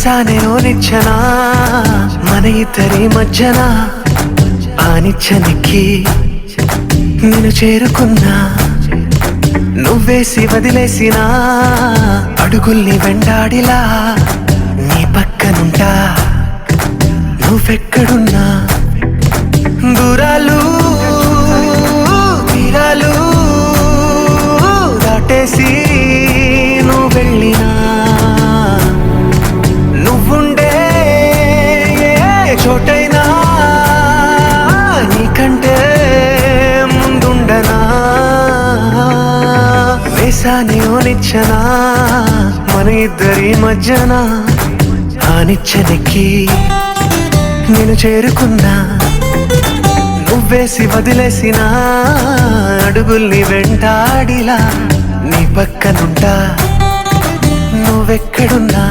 వేసానే ఓ నిచ్చెన మన ఇద్దరి మధ్యన ఆ నిచ్చెనెక్కి నేను చేరుకున్నా నువ్వేసి వదిలేసిన అడుగుల్ని వెంటాడిలా నీ పక్కనుంటా నువ్వెక్కడున్నా దూరాలు తీరాలు దాటేసి నువ్వు వెళ్ళినా నువ్వుండే ఏ చోటైనా నీకంటే ముందుండనా వేసానే ఓ నిచ్చెన మన ఇద్దరి మధ్యన ఆ నిచ్చెనెక్కి నేను చేరుకున్నా నువ్వేసి వదిలేసిన అడుగుల్ని వెంటాడిలా నీ పక్కనుంటా నువ్వెక్కడున్నా